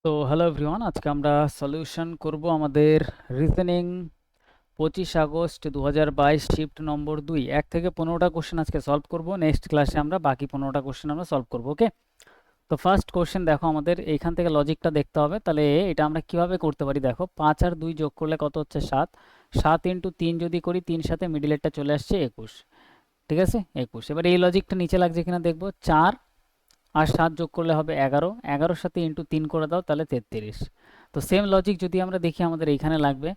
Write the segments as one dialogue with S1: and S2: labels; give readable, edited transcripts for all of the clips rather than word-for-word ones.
S1: তো hello everyone, আজকে আমরা সলিউশন করব আমাদের রিজনিং 25 আগস্ট 2022 শিফট নম্বর 2 1 থেকে 15টা কোশ্চেন আজকে সলভ করব। নেক্সট ক্লাসে আমরা বাকি 15টা কোশ্চেন আমরা সলভ করব। ওকে, তো ফার্স্ট কোশ্চেন দেখো, আমাদের এইখান থেকে লজিকটা দেখতে হবে। তাহলে এটা আমরা কিভাবে করতে পারি, দেখো 5 আর 2 যোগ করলে কত হচ্ছে 7, 7 ইন্টু 3 যদি করি, 3 সাথে মিডিলেরটা চলে আসছে 21। ঠিক আছে, 21। এবার এই লজিকটা নিচে লাগছে কিনা দেখবো। 4 আর 7 যোগ করলে হবে 11, 11-র সাথে ইন্টু 3 করে দাও, তাহলে 33। তো সেম লজিক যদি আমরা দেখি, আমাদের এইখানে লাগবে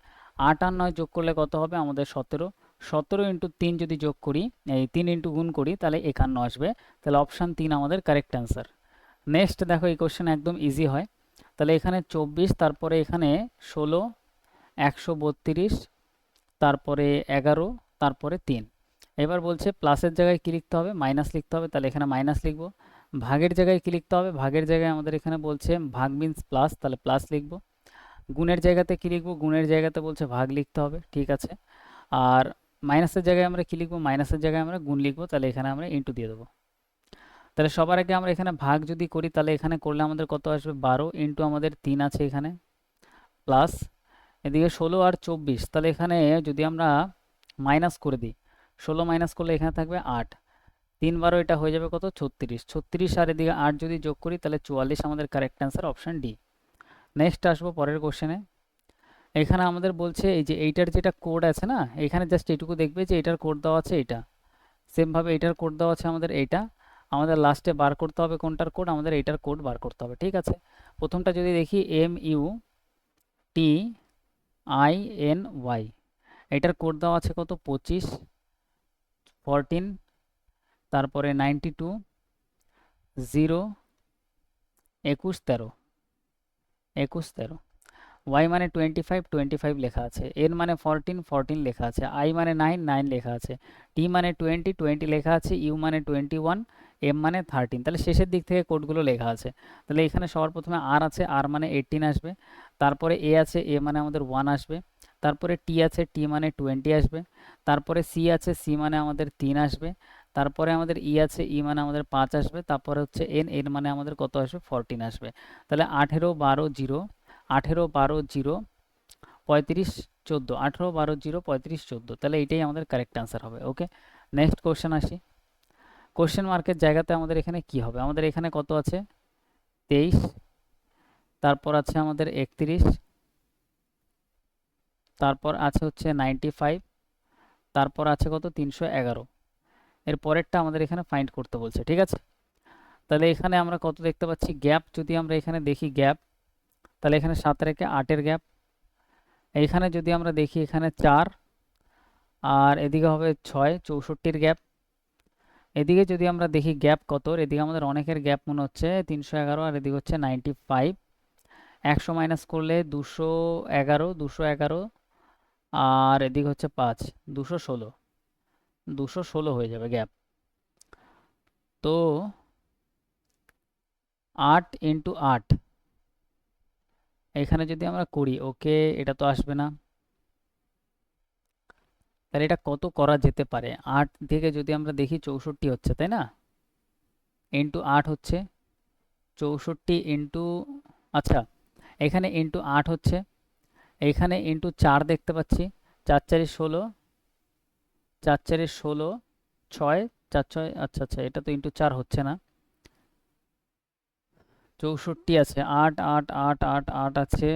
S1: 8 আর 9 যোগ করলে কত হবে আমাদের 17, 17 ইন্টু 3 যদি যোগ করি, এই 3 ইন্টু গুণ করি, তাহলে 51 আসবে। তাহলে অপশান 3 আমাদের কারেক্ট অ্যান্সার। নেক্সট দেখো, এই কোশ্চেন একদম ইজি হয়। তাহলে এখানে 24, তারপরে এখানে 16, 132, তারপরে 11, তারপরে 3। এবার বলছে প্লাসের জায়গায় কী লিখতে হবে, মাইনাস লিখতে হবে। তাহলে এখানে মাইনাস লিখবো। ভাগের জায়গায় কী লিখতে হবে, ভাগের জায়গায় আমাদের এখানে বলছে ভাগ মিন্স প্লাস, তাহলে প্লাস লিখবো। গুণের জায়গাতে কী লিখবো, গুণের জায়গাতে বলছে ভাগ লিখতে হবে, ঠিক আছে। আর মাইনাসের জায়গায় আমরা কী লিখবো, মাইনাসের জায়গায় আমরা গুণ লিখবো। তাহলে এখানে আমরা ইন্টু দিয়ে দেবো। তাহলে সবার আগে আমরা এখানে ভাগ যদি করি, তাহলে এখানে করলে আমাদের কত আসবে, 12 ইন্টু আমাদের 3 আছে এখানে, প্লাস এদিকে 16 আর 24। তাহলে এখানে যদি আমরা মাইনাস করে দিই, 16 মাইনাস করলে এখানে থাকবে 8, 3 × 12 এটা হয়ে যাবে কত, 36, 36 আর এদিকে 8 যদি যোগ করি, তাহলে 44 আমাদের correct answer, option D. Next আসবো পরের কোশ্চেনে। এখানে আমাদের বলছে এই যে এইটার যেটা কোড আছে না, এখানে জাস্ট এইটুকু দেখবে যে এটার কোড দেওয়া আছে এটা, সেমভাবে এটার কোড দেওয়া আছে আমাদের এইটা। আমাদের লাস্টে বার করতে হবে কোনটার কোড, আমাদের এইটার কোড বার করতে হবে, ঠিক আছে। প্রথমটা যদি দেখি, MUTINY, এটার কোড দেওয়া আছে কত, 25, 14, তারপরে 92, 0, 21, 13, 21, 13। ওয়াই মানে 25, 25 লেখা আছে। এন মানে 14, 14 লেখা আছে। আই মানে 9, 9 লেখা আছে। টি মানে 20, 20 লেখা আছে। ইউ মানে 21, এম মানে 13। তাহলে শেষের দিক থেকে কোডগুলো লেখা আছে। তাহলে এখানে সবার প্রথমে আর আছে, আর মানে 18 আসবে। তারপরে এ আছে, এ মানে আমাদের 1 আসবে। তারপরে টি আছে, টি মানে 20 আসবে। তারপরে সি আছে, সি মানে আমাদের 3 আসবে। তারপরে আমাদের ই আছে, ই মানে আমাদের 5 আসবে। তারপরে হচ্ছে এন, এন মানে আমাদের কত আসবে, 14 আসবে। তাহলে 18, 12, 0, 18, 12, 0, 35, 14, 18, 12, 0, 35, 14। তাহলে এইটাই আমাদের কারেক্ট অ্যান্সার হবে। ওকে, নেক্সট কোশ্চেন আসি। কোশ্চেন মার্কের জায়গাতে আমাদের এখানে কি হবে, আমাদের এখানে কত আছে, 23, তারপর আছে আমাদের 31, তারপর আছে হচ্ছে 95, তারপর আছে কত, 311। এর পরেরটা আমাদের এখানে ফাইন্ড করতে বলছে, ঠিক আছে। তাহলে এখানে আমরা কত দেখতে পাচ্ছি, গ্যাপ যদি আমরা এখানে দেখি গ্যাপ, তাহলে এখানে 7 রেখে 8-এর গ্যাপ। এইখানে যদি আমরা দেখি, এখানে 4, আর এদিকে হবে 6, 64-র গ্যাপ। এদিকে যদি আমরা দেখি গ্যাপ কত, এদিকে আমাদের অনেকের গ্যাপ মনে হচ্ছে 311, আর এদিকে হচ্ছে 95। 100 মাইনাস করলে 211, 211, আর এদিকে হচ্ছে 5, 216, 216 হয়ে যাবে গ্যাপ। তো 8 ইন্টু 8 এখানে যদি আমরা করি, ওকে, এটা তো আসবে না। তাহলে এটা কত করা যেতে পারে, 8 থেকে যদি আমরা দেখি 64 হচ্ছে, তাই না, ইন্টু 8 হচ্ছে 64 ইন্টু, আচ্ছা, এখানে ইন্টু 8 হচ্ছে, এইখানে ইন্টু 4 দেখতে পাচ্ছি, 4 4 16, 4 4 16, 6, 4 6, আচ্ছা আচ্ছা, এটা তো ইন্টু 4 হচ্ছে না। 64 আছে, 8 8 8 8 8 আছে,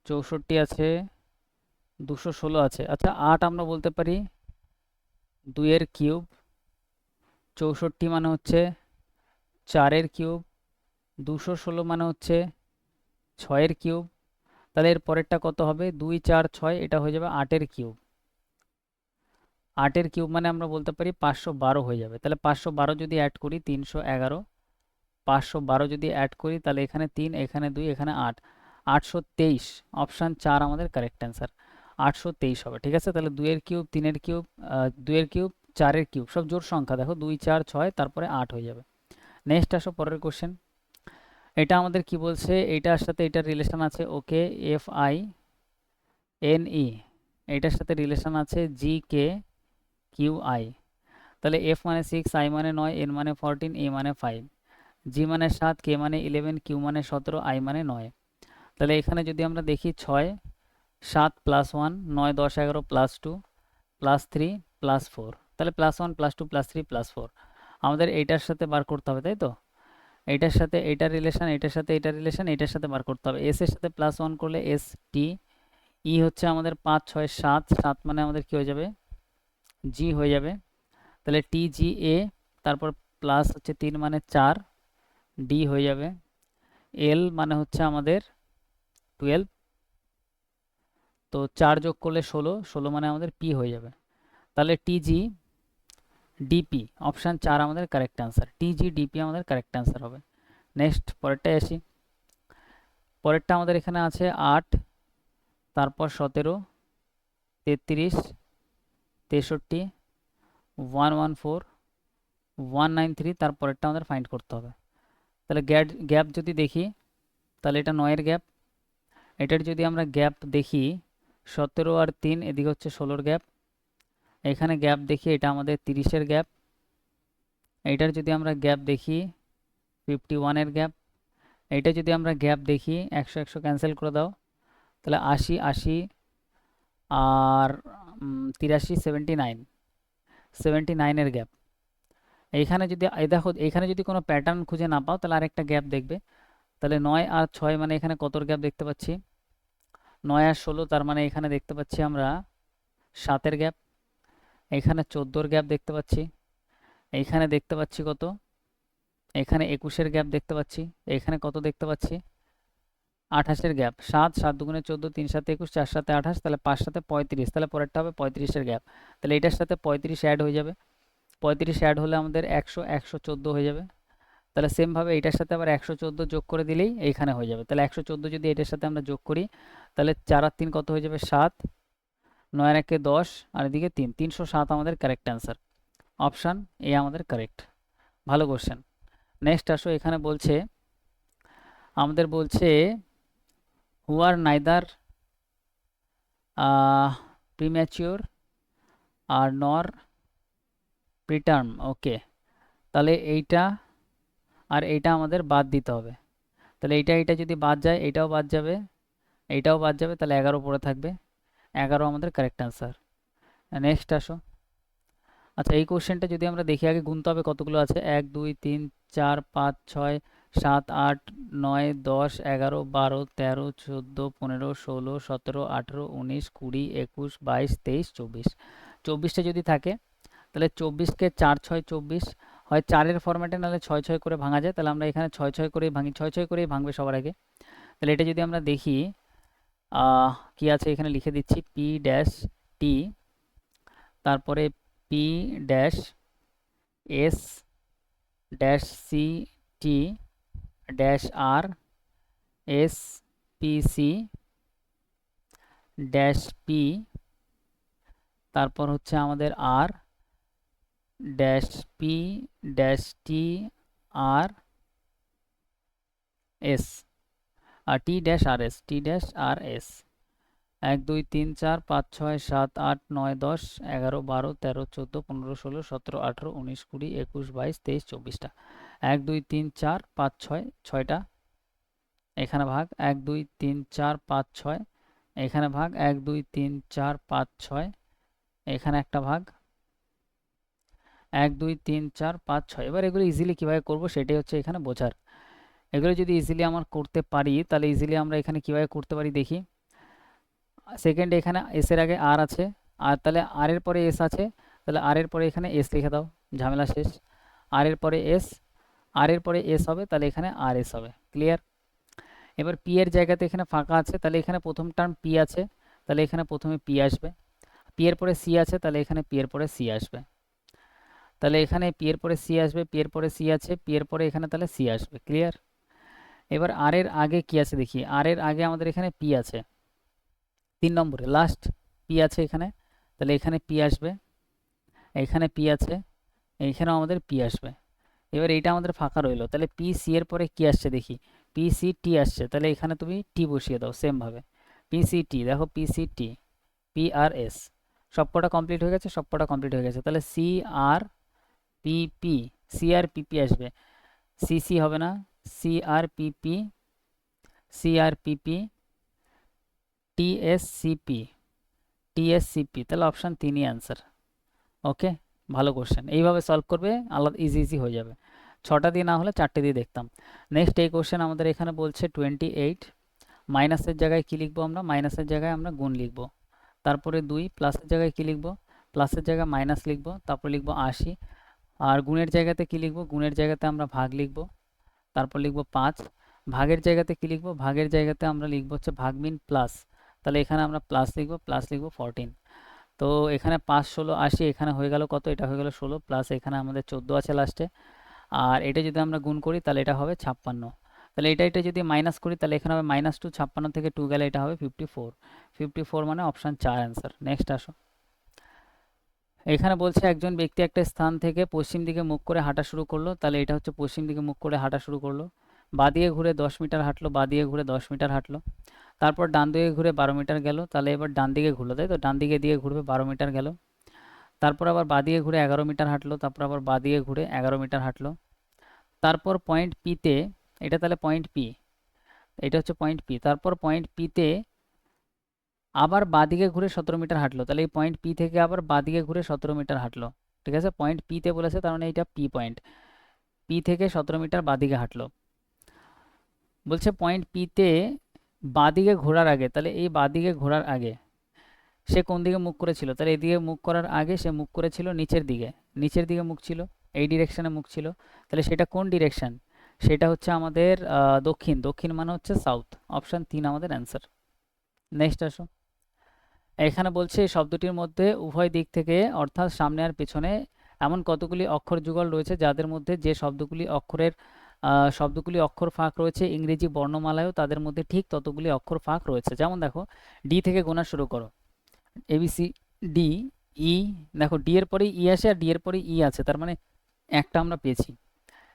S1: 64 আছে, 216 আছে। আচ্ছা, 8 আমরা বলতে পারি 2 এর কিউব, 64 মানে হচ্ছে 4 এর কিউব, 216 মানে হচ্ছে 6 এর কিউব। তাহলে এর পরেরটা কত হবে, 2 4 6, এটা হয়ে যাবে 8 এর কিউব। 8 এর কিউব মানে আমরা বলতে পারি 512 হয়ে যাবে। তাহলে 512 যদি অ্যাড করি, 311, 512 যদি অ্যাড করি, তাহলে এখানে 3, এখানে 2, এখানে 8, 823। অপশান 4 আমাদের কারেক্ট অ্যান্সার, 823 হবে, ঠিক আছে। তাহলে 2 এর কিউব, 3 এর কিউব, 2 এর কিউব, 4 এর কিউব, সব জোড় সংখ্যা, দেখো 2 4 6, তারপরে 8 হয়ে যাবে। নেক্সট আসো পরের কোশ্চেন। এটা আমাদের কি বলছে, এইটার সাথে এটার রিলেশন আছে, ওকে, FINE, এইটার সাথে রিলেশন আছে GKQI। তাহলে F মানে 6, I মানে 9, N মানে 14, A মানে 5। জি মানে 7, কে মানে 11, কিউ মানে 17, আই মানে 9। তাহলে এখানে যদি আমরা দেখি 6, 7 প্লাস 1, 9, 10, 11 প্লাস 2 প্লাস 3 প্লাস 4, তাহলে প্লাস 1 প্লাস 2 প্লাস 3 প্লাস 4 আমাদের এইটার সাথে বার করতে হবে, তাই তো? এইটার সাথে এইটার রিলেশন, এইটার সাথে এইটার রিলেশন, এইটার সাথে বার করতে হবে। এস এর সাথে প্লাস 1 করলে এস টি, ই হচ্ছে আমাদের 5, 6, 7, 7 মানে আমাদের কি হয়ে যাবে, জি হয়ে যাবে। তাহলে টি জি এ, তারপর প্লাস হচ্ছে 3 মানে 4, ডি হয়ে যাবে। এল মানে হচ্ছে আমাদের 12, তো 4 যোগ করলে 16, 16 মানে আমাদের পি হয়ে যাবে। তাহলে টিজি ডিপি, অপশান 4 আমাদের কারেক্ট অ্যান্সার। টিজি ডিপি আমাদের কারেক্ট অ্যান্সার হবে। নেক্সট পরেরটায় আসি। পরেরটা আমাদের এখানে আছে 8, তারপর 17, 33, 63, 114, 193, তারপরেরটা আমাদের ফাইন্ড করতে হবে। তাহলে গ্যাপ যদি দেখি, তাহলে এটা 9 এর গ্যাপ। এটার যদি আমরা গ্যাপ দেখি 17 আর 3, এদিকে হচ্ছে 16-র গ্যাপ। এখানে গ্যাপ দেখি, এটা আমাদের 30-এর গ্যাপ। এইটার যদি আমরা গ্যাপ দেখি 51-এর গ্যাপ। এইটা যদি আমরা গ্যাপ দেখি 100 100 ক্যান্সেল করে দাও, তাহলে 80 80 আর 83 79, 79-এর গ্যাপ। এইখানে যদি এই দেখো, এইখানে যদি কোনো প্যাটার্ন খুঁজে না পাও তাহলে আরেকটা গ্যাপ দেখবে। তাহলে 9 আর 6 মানে এখানে কতর গ্যাপ দেখতে পাচ্ছি, 9 আর 16, তার মানে এখানে দেখতে পাচ্ছি আমরা 7-এর গ্যাপ। এখানে 14-র গ্যাপ দেখতে পাচ্ছি। এইখানে দেখতে পাচ্ছি কত, এখানে 21-এর গ্যাপ দেখতে পাচ্ছি। এখানে কত দেখতে পাচ্ছি, 28-এর গ্যাপ। 7 7 দুগুণে 14, 3 7 21, 4 7 28, তাহলে 5 7 35, তাহলে পরেরটা হবে 35-এর গ্যাপ। তাহলে এটার সাথে 35 অ্যাড হয়ে যাবে। 35 অ্যাড হলে আমাদের 100 114 হয়ে যাবে। তাহলে সেমভাবে এটার সাথে আবার 114 যোগ করে দিলেই এইখানে হয়ে যাবে। তাহলে 114 যদি এটার সাথে আমরা যোগ করি, তাহলে 4 আর 3 কত হয়ে যাবে, 7, 9 আর 1 10, আর এদিকে 3, 307 আমাদের কারেক্ট অ্যান্সার। অপশান এ আমাদের কারেক্ট। ভালো কোশ্চেন। নেক্সট আসো, এখানে বলছে আমাদের বলছে হু আর নাইদার প্রিম্যাচিওর আর নর প্রিটার্ম। ওকে, তাহলে এইটা আর এইটা আমাদের বাদ দিতে হবে। তাহলে এইটা যদি বাদ যায়, এইটাও বাদ যাবে, এইটাও বাদ যাবে, তাহলে 11 পড়ে থাকবে। 11 আমাদের কারেক্ট অ্যান্সার। নেক্সট আসো। আচ্ছা, এই কোশ্চেনটা যদি আমরা দেখি, আগে গুনতে হবে কতগুলো আছে। 1 2 3 4 5 6 7 8 9 10 11 12 13 14 15 16 17 18 19 20 21 22 23 24। 24টা যদি থাকে, তাহলে 24কে 4 6 24, হয় 4-এর ফরম্যাটে, নাহলে 6 6 করে ভাঙা যায়। তাহলে আমরা এখানে 6 6 করেই ভাঙি, 6 6 করেই ভাঙবে সবার আগে। তাহলে এটা যদি আমরা দেখি, কি আছে এখানে লিখে দিচ্ছি, পি ড্যাশ টি, তারপরে P dash S dash C T dash R S P C dash P, তারপর হচ্ছে আমাদের R dash P dash T R S, R T dash R S, T dash R S. 1 2 3 4 5 6 7 8 9 10 11 12 13 14 15 16 17 18 19 20 21 22 23 24টা। 1 2 3 4 5 6, 6টা এখানে ভাগ, 1 2 3 4 5 6 এখানে ভাগ, 1 2 3 4 5 6 এখানে একটা ভাগ, 1 2 3 4 5 6। এবার এগুলো ইজিলি কীভাবে করবো সেটাই হচ্ছে এখানে বোঝার। এগুলো যদি ইজিলি আমরা করতে পারি, তাহলে ইজিলি আমরা এখানে কীভাবে করতে পারি দেখি। সেকেন্ড, এখানে এস এর আগে আর আছে, আর তাহলে আর এর পরে এস আছে, তাহলে আর এর পরে এখানে এস লিখে দাও, ঝামেলা শেষ। আর এর পরে এস, আর এর পরে এস হবে, তাহলে এখানে আর এস হবে। ক্লিয়ার? এবার পি এর জায়গাতে এখানে ফাঁকা আছে, তাহলে এখানে প্রথম টার্ম পি আছে, তাহলে এখানে প্রথমে পি আসবে। পি এর পরে সি আছে, তাহলে এখানে পি এর পরে সি আসবে। তাহলে এখানে পি এর পরে সি আসবে, পি এর পরে সি আছে, পি এর পরে এখানে তাহলে সি আসবে। ক্লিয়ার? এবার আর এর আগে কি আছে দেখি। আর এর আগে আমাদের এখানে পি আছে, 3 নম্বরে লাস্ট পি আছে এখানে, তাহলে এখানে পি আসবে, এখানে পি আছে, এইখানেও আমাদের পি আসবে। এবার এইটা আমাদের ফাঁকা রইলো, তাহলে পি সি এর পরে কি আসছে দেখি, পি সি টি আসছে, তাহলে এখানে তুমি টি বসিয়ে দাও সেমভাবে। পি সি টি, দেখো P C T, P R S, সবকটা কমপ্লিট হয়ে গেছে, সবকটা কমপ্লিট হয়ে গেছে। তাহলে সি আর পি পি, সি আর পি পি আসবে। সিসি হবে না, সিআরপিপি, সিআরপিপি, টিএসসিপি, টিএসসিপি, তাহলে অপশান 3ই অ্যান্সার। ওকে, ভালো কোশ্চেন, এইভাবে সলভ করবে, আলাদা ইজি ইজি হয়ে যাবে। 6টা দিয়ে না হলে 4টে দিয়ে দেখতাম। নেক্সট এই কোশ্চেন আমাদের এখানে বলছে 28, মাইনাসের জায়গায় কি লিখবো আমরা, মাইনাসের জায়গায় আমরা গুণ লিখবো। তারপরে 2, প্লাসের জায়গায় কি লিখবো, প্লাসের জায়গায় মাইনাস লিখবো। তারপর লিখবো 80, আর গুণের জায়গাতে কি লিখবো, গুণের জায়গাতে আমরা ভাগ লিখবো। তারপর লিখবো 5, ভাগের জায়গাতে কি লিখবো, ভাগের জায়গাতে আমরা লিখবো হচ্ছে ভাগমিন প্লাস, তাহলে এখানে আমরা প্লাস লিখবো, প্লাস লিখবো 14। তো এখানে 5 16 80, এখানে হয়ে গেল কত, এটা হয়ে গেল 16, প্লাস এখানে আমাদের 14 আছে লাস্টে। আর এটা যদি আমরা গুণ করি তাহলে এটা হবে 56। তাহলে এটা যদি মাইনাস করি তাহলে এখানে হবে -2, 56 থেকে 2 গেলে এটা হবে 54। 54 মানে অপশান 4 অ্যান্সার। নেক্সট আসো, এখানে বলছে একজন ব্যক্তি একটা স্থান থেকে পশ্চিম দিকে মুখ করে হাঁটা শুরু করলো, তাহলে এটা হচ্ছে পশ্চিম দিকে মুখ করে হাঁটা শুরু করলো। বাঁ দিকে ঘুরে 10 মিটার হাঁটলো, বাঁ দিকে ঘুরে 10 মিটার হাঁটলো। তারপর ডান দিকে ঘুরে 12 মিটার গেল, তাহলে এবার ডান দিকে ঘুরলো, তাই তো, ডান দিকে দিয়ে ঘুরবে 12 মিটার গেল। তারপর আবার বাঁ দিকে ঘুরে 11 মিটার হাঁটলো, তারপর আবার বাঁ দিকে ঘুরে 11 মিটার হাঁটলো। তারপর পয়েন্ট পিতে, এটা তাহলে পয়েন্ট পি, এটা হচ্ছে পয়েন্ট পি, তারপর পয়েন্ট পিতে আবার বাঁদিকে ঘুরে 17 মিটার হাঁটলো, তাহলে এই পয়েন্ট পি থেকে আবার বাঁদিকে ঘুরে 17 মিটার হাঁটলো। ঠিক আছে, পয়েন্ট পিতে বলেছে, তার মানে এটা পি পয়েন্ট, পি থেকে 17 মিটার বাঁদিকে হাঁটলো। বলছে পয়েন্ট পিতে বাঁদিকে ঘোরার আগে, তাহলে এই বাঁদিকে ঘোরার আগে সে কোন দিকে মুখ করেছিল, তাহলে এদিকে মুখ করার আগে সে মুখ করেছিল নিচের দিকে, নিচের দিকে মুখ ছিল, এই ডিরেকশনে মুখ ছিল। তাহলে সেটা কোন ডিরেকশন, সেটা হচ্ছে আমাদের দক্ষিণ, দক্ষিণ মানে হচ্ছে সাউথ, অপশান 3 আমাদের অ্যান্সার। নেক্সট আসো, এখানে বলছে এই শব্দটির মধ্যে উভয় দিক থেকে অর্থাৎ সামনে আর পেছনে এমন কতগুলি অক্ষর যুগল রয়েছে যাদের মধ্যে যে শব্দগুলি অক্ষর ফাঁক রয়েছে ইংরেজি বর্ণমালায়ও তাদের মধ্যে ঠিক ততগুলি অক্ষর ফাঁক রয়েছে। যেমন দেখো, ডি থেকে গোনা শুরু করো, এবিসি ডি, ই, দেখো ডি এর পরে ই আসে আর ডি এর পরে ই আছে, তার মানে একটা আমরা পেয়েছি।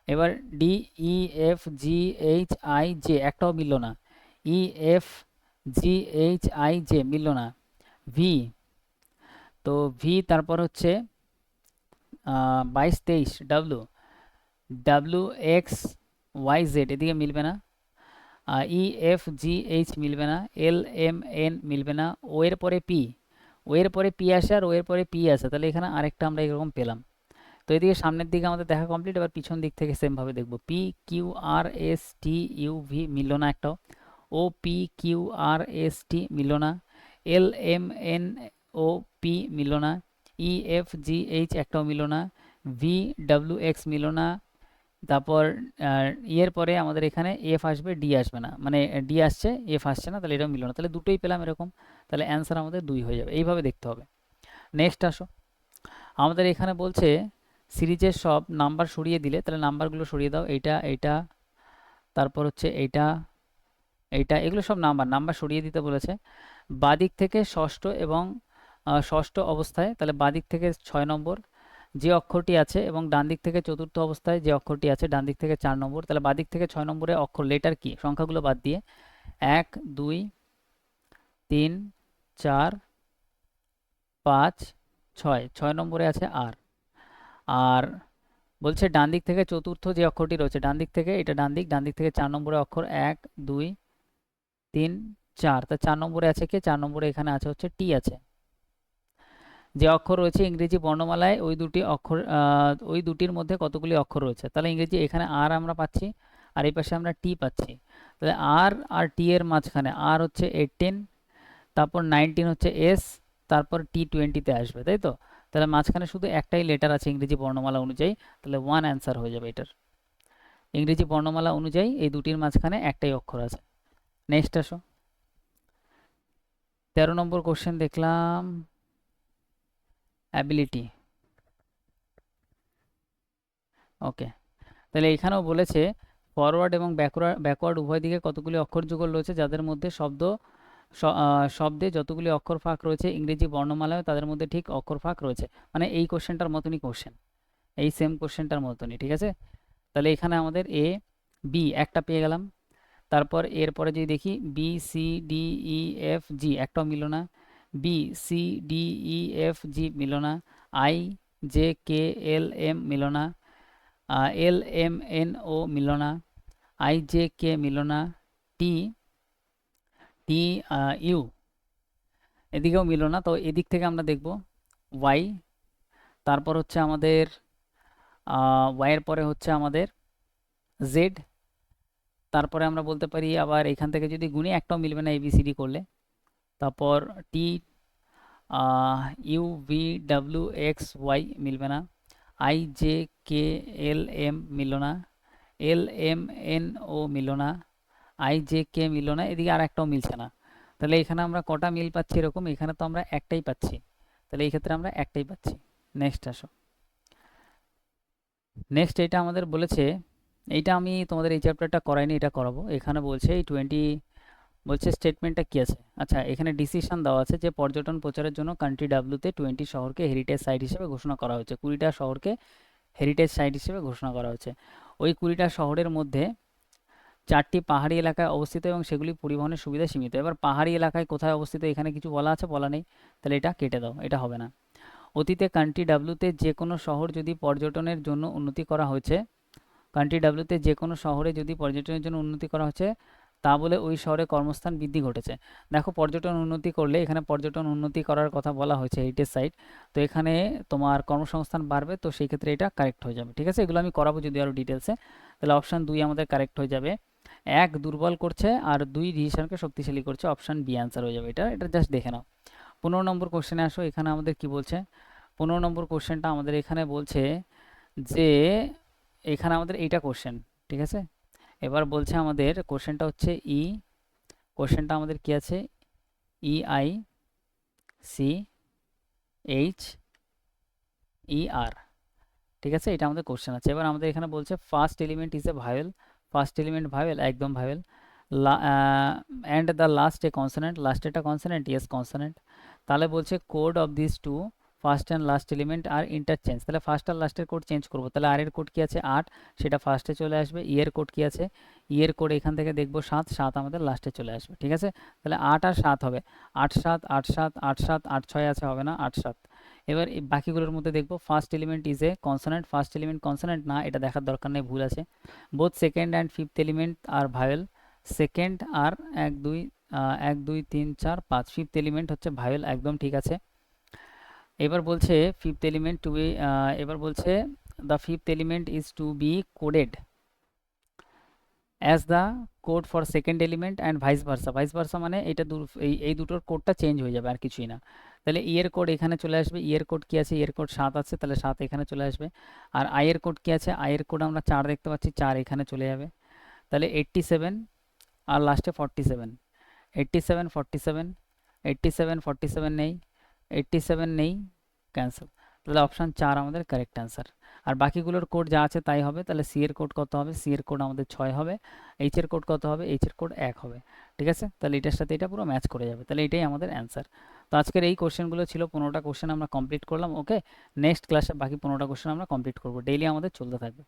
S1: এবার D, E, F, G, H, I, J, একটাও মিলল না। E, F, G, H, I, J মিলল না। ভি, তো ভি, তারপর হচ্ছে 22 23, W, W, X, Y, Z এদিকে মিলবে না। ই, এফ, জি, এইচ মিলবে না। এল, এম, এন মিলবে না। ও এর পরে পি, ও এর পরে পি আসে আর ও এর পরে পি আসে, তাহলে এখানে আরেকটা আমরা এরকম পেলাম। তো এদিকে সামনের দিকে আমাদের দেখা কমপ্লিট, এবার পিছন দিক থেকে সেমভাবে দেখব। P, Q, R, S, T, U, V মিলল না একটাও। O, P, Q, R, S, T মিলল না। L, M, N, O, P মিলল না। ই, এফ, জি, এইচ একটাও মিলল না। ভি, ডাব্লিউ, এক্স মিলল না। তারপর এর পরে আমাদের এখানে এফ আসবে, ডি আসবে না, মানে ডি আসছে এফ আসছে না, তাহলে এটাও মিলল না, তাহলে দুটোই পেলাম এরকম, তাহলে অ্যান্সার আমাদের 2 হয়ে যাবে, এইভাবে দেখতে হবে। নেক্সট আসো, আমাদের এখানে বলছে সিরিজের সব নাম্বার সরিয়ে দিলে, তাহলে নাম্বারগুলো সরিয়ে দাও, এইটা এইটা, তারপর হচ্ছে এইটা এইটা, এগুলো সব নাম্বার, নাম্বার সরিয়ে দিতে বলেছে। বাদিক থেকে ষষ্ঠ এবং ষষ্ঠ অবস্থায়, তাহলে বাদিক থেকে 6 নম্বর যে অক্ষরটি আছে এবং ডান দিক থেকে চতুর্থ অবস্থায় যে অক্ষরটি আছে ডান দিক থেকে 4 নম্বর, তাহলে বাদিক থেকে 6 নম্বরে অক্ষর লেটার কি, সংখ্যাগুলো বাদ দিয়ে 1 2 3 4 5 6, 6 নম্বরে আছে আর। আর বলছে ডান দিক থেকে চতুর্থ যে অক্ষরটি রয়েছে ডান দিক থেকে, এটা ডান দিক, ডান দিক থেকে 4 নম্বরে অক্ষর 1 2 3 4, তা 4 নম্বরে আছে কে, 4 নম্বরে এখানে আছে হচ্ছে টি আছে। যে অক্ষর রয়েছে ইংরেজি বর্ণমালায় ওই দুটির মধ্যে কতগুলি অক্ষর রয়েছে, তাহলে ইংরেজি এখানে আর আমরা পাচ্ছি আর এই পাশে আমরা টি পাচ্ছি, তাহলে আর আর টি এর মাঝখানে আর হচ্ছে 18, তারপর 19 হচ্ছে এস, তারপর টি 20-তে আসবে, তাই তো, তাহলে মাঝখানে শুধু একটাই লেটার আছে ইংরেজি বর্ণমালা অনুযায়ী, তাহলে 1 অ্যান্সার হয়ে যাবে এটার। ইংরেজি বর্ণমালা অনুযায়ী এই দুটির মাঝখানে একটাই অক্ষর আছে। নেক্সট আসো, 13 নম্বর কোশ্চেন দেখলাম, অ্যাবিলিটি। ওকে, তাহলে এখানেও বলেছে ফরওয়ার্ড এবং ব্যাকওয়ার্ড উভয় দিকে কতগুলি অক্ষর যুগল রয়েছে যাদের মধ্যে শব্দে যতগুলি অক্ষর ফাঁক রয়েছে ইংরেজি বর্ণমালায় তাদের মধ্যে ঠিক অক্ষর ফাঁক রয়েছে, মানে এই কোশ্চেনটার মতনই কোশ্চেন, এই সেম কোশ্চেনটার মতনই, ঠিক আছে। তাহলে এখানে আমাদের এ বি একটা পেয়ে গেলাম, তারপর এরপরে যদি দেখি B C D E F G একটাও মিলল না, B C D E F G মিলল না, I J K L M মিলল না, এল এম এন ও মিলল না, আই জে কে মিলল না, টি টি ইউ এদিকেও মিলল না। তো এদিক থেকে আমরা দেখব ওয়াই, তারপর হচ্ছে আমাদের ওয়াইয়ের পরে হচ্ছে আমাদের জেড, তারপরে আমরা বলতে পারি আবার এখান থেকে যদি গুণি একটাও মিলবে না এবিসিডি করলে। তারপর T U V W X Y মিলবে না, I J K L M মিলল না, এল এম এন ও মিলল না, আই জে কে মিলল না, এদিকে আর একটাও মিলছে না। তাহলে এখানে আমরা কটা মিল পাচ্ছি এরকম? এখানে তো আমরা একটাই পাচ্ছি, তাহলে এই ক্ষেত্রে আমরা একটাই পাচ্ছি। নেক্সট আসো। নেক্সট এটা আমাদের বলেছে, এইটা আমি তোমাদের এই চ্যাপ্টারটা করাইনি, এটা করাবো। এখানে বলছে এই 20 বলছে স্টেটমেন্টটা কি আছে। আচ্ছা, এখানে ডিসিশন দেওয়া আছে যে পর্যটন প্রচারের জন্য কান্ট্রি ডাব্লিউতে 20 শহরকে হেরিটেজ সাইট হিসেবে ঘোষণা করা হয়েছে। 20টা শহরকে হেরিটেজ সাইট হিসেবে ঘোষণা করা হয়েছে। ওই 20টা শহরের মধ্যে 4টি পাহাড়ি এলাকায় অবস্থিত এবং সেগুলি পরিবহনের সুবিধা সীমিত। এবার পাহাড়ি এলাকায় কোথায় অবস্থিত এখানে কিছু বলা আছে? বলা নেই, তাহলে এটা কেটে দাও, এটা হবে না। অতীতে কান্ট্রি ডাব্লিউতে যে কোনো শহর যদি পর্যটনের জন্য উন্নতি করা হয়েছে, কান্ট্রি ডাব্লিউতে যে কোনো শহরে যদি পর্যটনের জন্য উন্নতি করা হচ্ছে তা বলে ওই শহরে কর্মস্থান বৃদ্ধি ঘটেছে। দেখো, পর্যটন উন্নতি করলে এখানে পর্যটন উন্নতি করার কথা বলা হয়েছে হেরিটেজ সাইট, তো এখানে তোমার কর্মসংস্থান বাড়বে, তো সেই ক্ষেত্রে এটা কারেক্ট হয়ে যাবে। ঠিক আছে, এগুলো আমি করাবো যদি আরও ডিটেলসে। তাহলে অপশান 2 আমাদের কারেক্ট হয়ে যাবে। 1 দুর্বল করছে আর 2 ডিসিশনকে শক্তিশালী করছে, অপশান বি অ্যান্সার হয়ে যাবে। এটা জাস্ট দেখে নাও। 15 নম্বর কোশ্চেনে আসো। এখানে আমাদের কি বলছে? 15 নম্বর কোশ্চেনটা আমাদের এখানে বলছে যে এখানে আমাদের এইটা কোশ্চেন, ঠিক আছে। এবার বলছে আমাদের কোশ্চেনটা হচ্ছে কোশ্চেনটা আমাদের কি আছে? E I C H E R, ঠিক আছে, এটা আমাদের কোশ্চেন আছে। এবার আমাদের এখানে বলছে first element is a vowel, first element vowel, একদম vowel. And the last a consonant, last এটা কনসোনেন্ট, ইয়েস কনসোনেন্ট। তাহলে বলছে code of this to first and last element আর ইন্টারচেঞ্জ, তাহলে ফার্স্ট আর লাস্টের কোড চেঞ্জ করবো। তাহলে আর এর কোড কি আছে? 8, সেটা ফার্স্টে চলে আসবে। ই এর কোড কি আছে? ই এর কোড এখান থেকে দেখবো 7, 7 আমাদের লাস্টে চলে আসবে। ঠিক আছে, তাহলে 8 আর 7 হবে, 8 7 8 7 8 7 8 6 আছে, হবে না, 8 7। এবার এই বাকিগুলোর মধ্যে দেখবো first element is a consonant, first element consonant না, এটা দেখার দরকার নেই, ভুল আছে। Both second and fifth element are vowel, second আর 1 2 1 2 3 4 5 ফিফথ এলিমেন্ট হচ্ছে ভাওয়েল, একদম ঠিক আছে। এবার বলছে ফিফথ এলিমেন্ট টু বি, এবার বলছে the fifth element is to be coded as the code for second element and vice versa, vice versa মানে এটা এই দুটোর কোডটা চেঞ্জ হয়ে যাবে, আর কিছুই না। তাহলে ই এর কোড এখানে চলে আসবে, ই এর কোড কি আছে? ই এর কোড 7 আছে, তাহলে 7 এখানে চলে আসবে। আর আই এর কোড কি আছে? আই এর কোড আমরা 4 দেখতে পাচ্ছি, 4 এখানে চলে যাবে। তাহলে 87 আর লাস্টে 47, 87 47, 87 47 নেই, 87 নেই, ক্যান্সেল। তাহলে অপশান 4 আমাদের কারেক্ট অ্যান্সার। আর বাকিগুলোর কোড যা আছে তাই হবে। তাহলে সি এর কোড কত হবে? সি এর কোড আমাদের 6 হবে। এইচ এর কোড কত হবে? এইচ এর কোড 1 হবে। ঠিক আছে, তাহলে এটার সাথে এটা পুরো ম্যাচ করে যাবে, তাহলে এটাই আমাদের অ্যান্সার। তো আজকের এই কোশ্চেনগুলো ছিল, 15টা কোশ্চেন আমরা কমপ্লিট করলাম। ওকে, নেক্সট ক্লাসে বাকি 15টা কোশ্চেন আমরা কমপ্লিট করবো, ডেইলি আমাদের চলতে থাকবে।